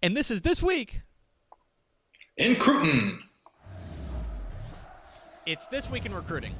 And this is This Week in Cruton. It's This Week in Recruiting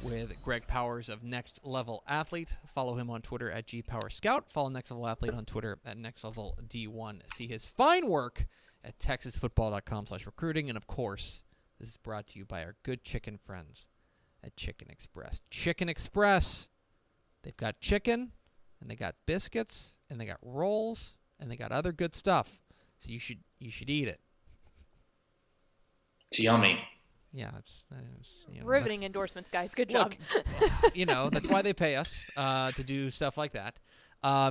with Greg Powers of Next Level Athlete. Follow him on Twitter at GPowerScout. Follow Next Level Athlete on Twitter at NextLevelD1. See his fine work at TexasFootball.com/recruiting. And, of course, this is brought to you by our good chicken friends at Chicken Express. Chicken Express. They've got chicken, and they got biscuits, and they got rolls, and they got other good stuff. So you should eat it. It's yummy. Yeah, it's riveting endorsements, guys. Good job. Look, that's why they pay us to do stuff like that.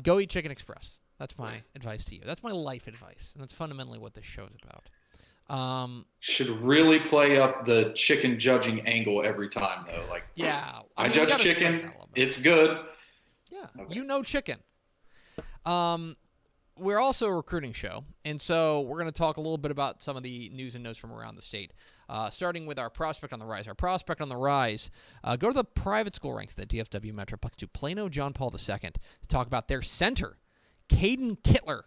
Go eat Chicken Express. That's my advice to you. That's my life advice, and that's fundamentally what this show is about. Should really play up the chicken judging angle every time, though. I judge chicken. It's good. Yeah, okay. Chicken. We're also a recruiting show, and so we're going to talk a little bit about some of the news and notes from around the state, starting with our prospect on the rise. Our prospect on the rise, go to the private school ranks of the DFW Metroplex to Plano John Paul II to talk about their center, Caden Kittler.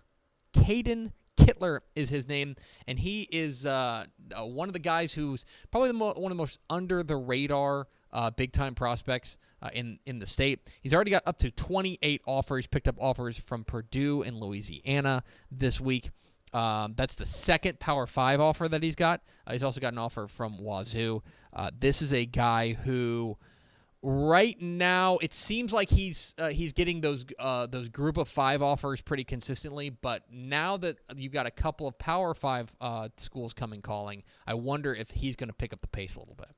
Caden Kittler is his name, and he is one of the guys who's probably one of the most under-the-radar big-time prospects in the state. He's already got up to 28 offers, picked up offers from Purdue and Louisiana this week. That's the second Power 5 offer that he's got. He's also got an offer from Wazoo. This is a guy who, right now, it seems like he's getting those Group of 5 offers pretty consistently. But now that you've got a couple of Power 5 schools coming calling, I wonder if he's going to pick up the pace a little bit.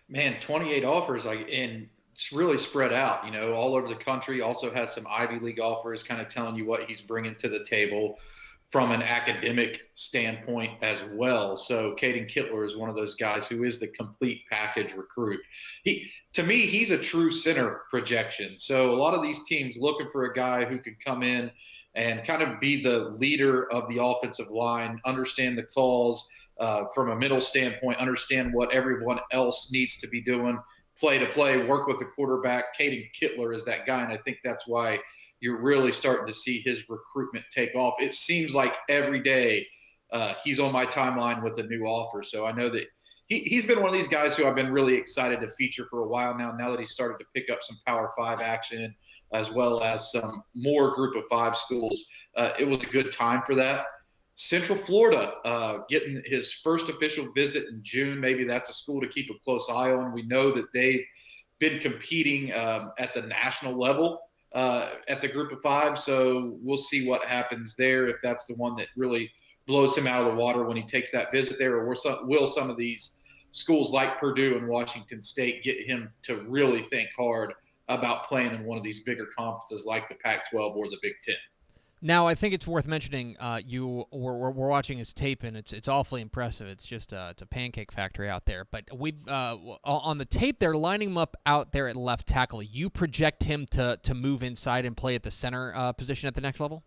Man, 28 offers, and it's really spread out, all over the country. Also has some Ivy League offers, kind of telling you what he's bringing to the table from an academic standpoint as well. So Kaden Kittler is one of those guys who is the complete package recruit. To me, he's a true center projection. So a lot of these teams looking for a guy who could come in and kind of be the leader of the offensive line, understand the calls, from a middle standpoint, understand what everyone else needs to be doing, play to play, work with the quarterback. Kaden Kittler is that guy, and I think that's why you're really starting to see his recruitment take off. It seems like every day he's on my timeline with a new offer. So I know that he's been one of these guys who I've been really excited to feature for a while now that he's started to pick up some Power 5 action as well as some more Group of 5 schools. It was a good time for that. Central Florida getting his first official visit in June. Maybe that's a school to keep a close eye on. We know that they've been competing at the national level at the Group of 5, so we'll see what happens there, if that's the one that really blows him out of the water when he takes that visit there, or will some of these schools like Purdue and Washington State get him to really think hard about playing in one of these bigger conferences like the Pac-12 or the Big Ten. Now, I think it's worth mentioning. We're watching his tape, and it's awfully impressive. It's just it's a pancake factory out there. But we've on the tape, they're lining him up out there at left tackle. You project him to move inside and play at the center position at the next level?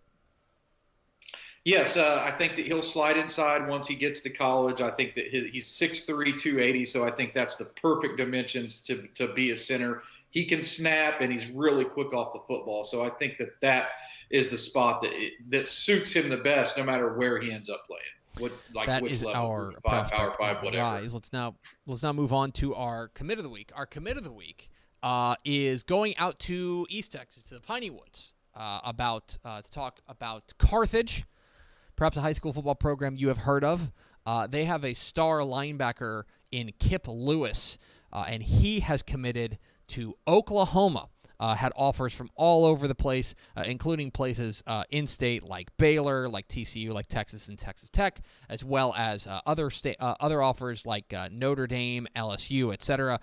Yes, I think that he'll slide inside once he gets to college. I think that he's 6'3", 280, so I think that's the perfect dimensions to be a center. He can snap, and he's really quick off the football. So I think that is the spot that suits him the best, no matter where he ends up playing. Which level, our Power 5, whatever. Rise. Let's now move on to our commit of the week. Our commit of the week is going out to East Texas, to the Piney Woods, to talk about Carthage, perhaps a high school football program you have heard of. They have a star linebacker in Kip Lewis, and he has committed to Oklahoma. Had offers from all over the place, including places in-state like Baylor, like TCU, like Texas and Texas Tech, as well as other offers like Notre Dame, LSU, etc.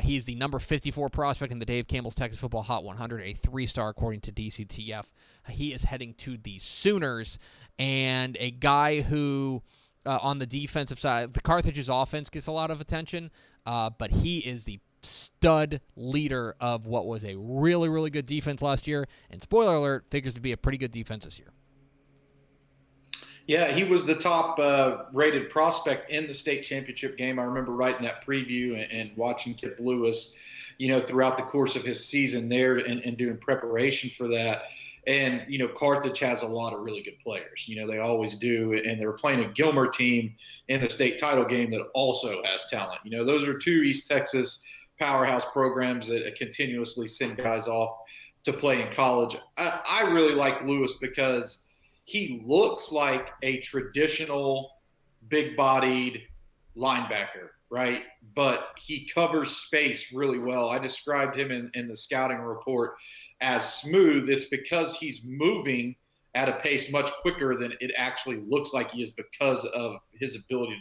He's the number 54 prospect in the Dave Campbell's Texas Football Hot 100, a 3-star according to DCTF. He is heading to the Sooners, and a guy who, on the defensive side, the Carthage's offense gets a lot of attention, but he is the stud leader of what was a really, really good defense last year, and spoiler alert, figures to be a pretty good defense this year. Yeah, he was the top rated prospect in the state championship game. I remember writing that preview and watching Kip Lewis throughout the course of his season there and doing preparation for that. And, Carthage has a lot of really good players. They always do. And they're playing a Gilmer team in the state title game that also has talent. Those are two East Texas powerhouse programs that continuously send guys off to play in college. I really like Lewis because he looks like a traditional big-bodied linebacker, right? But he covers space really well. I described him in the scouting report as smooth. It's because he's moving at a pace much quicker than it actually looks like he is because of his ability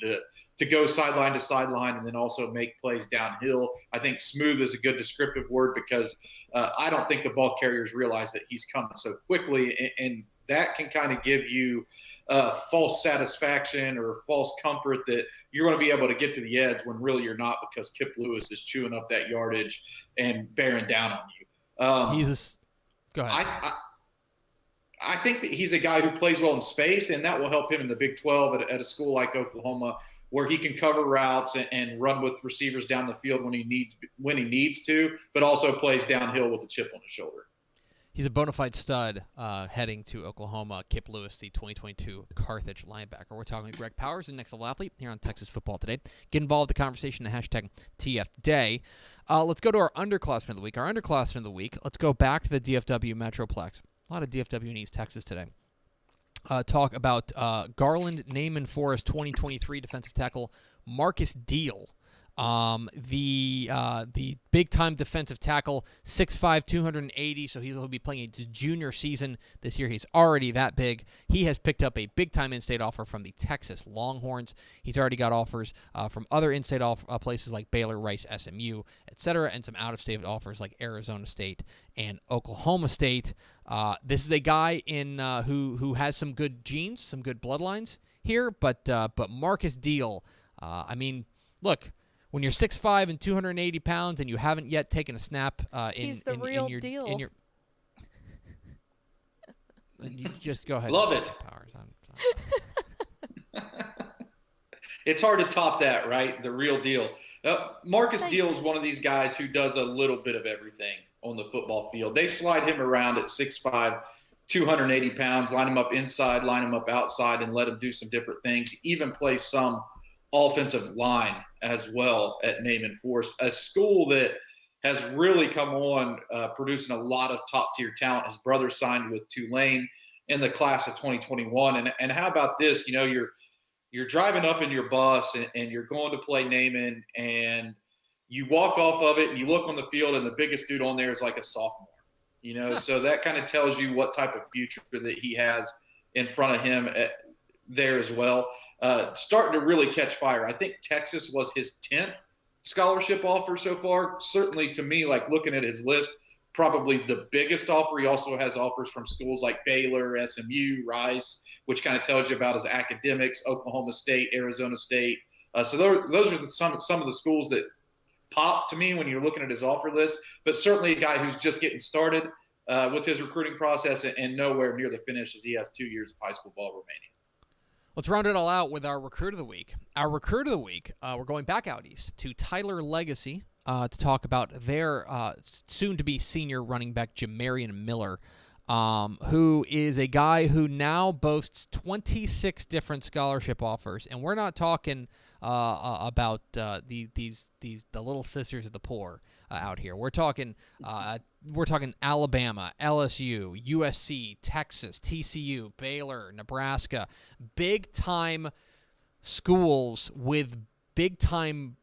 to go sideline to sideline and then also make plays downhill. I think smooth is a good descriptive word because I don't think the ball carriers realize that he's coming so quickly, and that can kind of give you false satisfaction or false comfort that you're going to be able to get to the edge when really you're not, because Kip Lewis is chewing up that yardage and bearing down on you. Go ahead. I think that he's a guy who plays well in space, and that will help him in the Big 12 at a school like Oklahoma, where he can cover routes and run with receivers down the field when he needs to, but also plays downhill with a chip on his shoulder. He's a bona fide stud heading to Oklahoma. Kip Lewis, the 2022 Carthage linebacker. We're talking with Greg Powers, the next level athlete, here on Texas Football Today. Get involved in the conversation at hashtag TFDay. Let's go to our underclassmen of the week. Our underclassmen of the week, let's go back to the DFW Metroplex. A lot of DFW in East Texas today. Talk about Garland, Naaman Forest 2023 defensive tackle Markis Deal. The big-time defensive tackle, 6'5", 280, so he'll be playing a junior season this year. He's already that big. He has picked up a big-time in-state offer from the Texas Longhorns. He's already got offers from other in-state places like Baylor, Rice, SMU, etc., and some out-of-state offers like Arizona State and Oklahoma State. This is a guy who has some good genes, some good bloodlines here, but Markis Deal, look, when you're 6'5" and 280 pounds and you haven't yet taken a snap he's the real deal. You just go ahead. Love and it. Powers. It's hard to top that, right? The real deal. Markis Deal is one of these guys who does a little bit of everything on the football field. They slide him around at 6'5", 280 pounds, line him up inside, line him up outside, and let him do some different things. He even plays some offensive line as well at Naaman Forest, a school that has really come on producing a lot of top-tier talent. His brother signed with Tulane in the class of 2021. And how about this? You're driving up in your bus and you're going to play Naaman, and you walk off of it and you look on the field and the biggest dude on there is like a sophomore. So that kind of tells you what type of future that he has in front of him there as well. Starting to really catch fire. I think Texas was his 10th scholarship offer so far. Certainly to me, like looking at his list, probably the biggest offer. He also has offers from schools like Baylor, SMU, Rice, which kind of tells you about his academics, Oklahoma State, Arizona State. So those are some of the schools that pop to me when you're looking at his offer list, but certainly a guy who's just getting started with his recruiting process and nowhere near the finish, as he has 2 years of high school ball remaining. Let's round it all out with our Recruit of the Week. Our Recruit of the Week, we're going back out east to Tyler Legacy to talk about their soon-to-be senior running back, Jamarion Miller, who is a guy who now boasts 26 different scholarship offers. And we're not talking about the little sisters of the poor out here. We're talking Alabama, LSU, USC, Texas, TCU, Baylor, Nebraska, big-time schools with big-time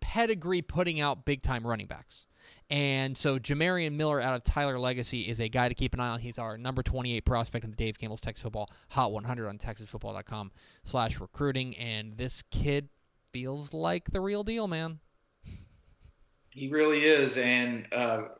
pedigree putting out big-time running backs. And so Jamarion Miller out of Tyler Legacy is a guy to keep an eye on. He's our number 28 prospect in the Dave Campbell's Texas Football Hot 100 on texasfootball.com/recruiting. And this kid feels like the real deal, man. He really is, and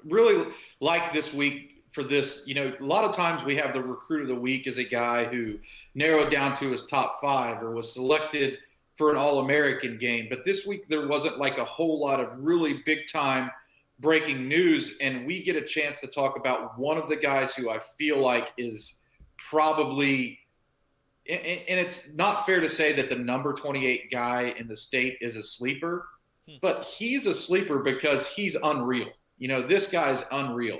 really like this week for this. A lot of times we have the Recruit of the Week as a guy who narrowed down to his top 5 or was selected for an All-American game. But this week there wasn't like a whole lot of really big-time breaking news, and we get a chance to talk about one of the guys who I feel like is probably – and it's not fair to say that the number 28 guy in the state is a sleeper, but he's a sleeper because he's unreal. This guy's unreal.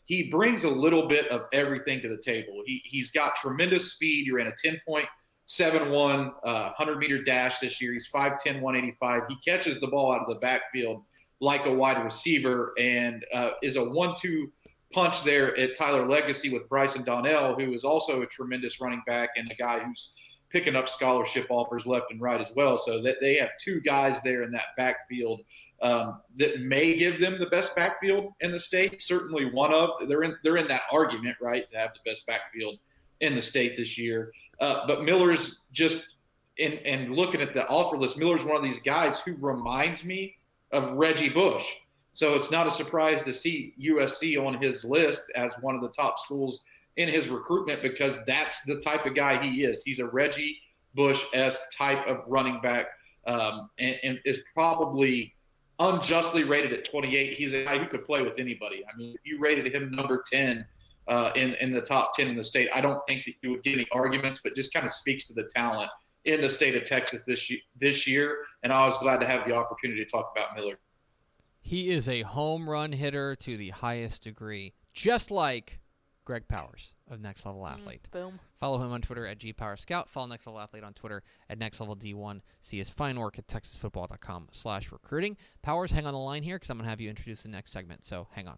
He brings a little bit of everything to the table. He's got tremendous speed. He ran a 10.71 100-meter dash this year. He's 5'10", 185. He catches the ball out of the backfield like a wide receiver and is a 1-2 punch there at Tyler Legacy with Bryson Donnell, who is also a tremendous running back and a guy who's picking up scholarship offers left and right as well. So that they have two guys there in that backfield that may give them the best backfield in the state. Certainly one of they're in that argument, right, to have the best backfield in the state this year. But Miller's just and looking at the offer list, Miller's one of these guys who reminds me of Reggie Bush. So it's not a surprise to see USC on his list as one of the top schools in his recruitment because that's the type of guy he is. He's a Reggie Bush-esque type of running back and is probably unjustly rated at 28. He's a guy who could play with anybody. I mean, if you rated him number 10 in the top 10 in the state, I don't think that you would get any arguments, but just kind of speaks to the talent in the state of Texas this year. And I was glad to have the opportunity to talk about Miller. He is a home run hitter to the highest degree, just like Greg Powers of Next Level Athlete. Boom. Follow him on Twitter at GPowersScout. Follow Next Level Athlete on Twitter at NextLevelD1. See his fine work at TexasFootball.com/recruiting. Powers, hang on the line here because I'm going to have you introduce the next segment, so hang on.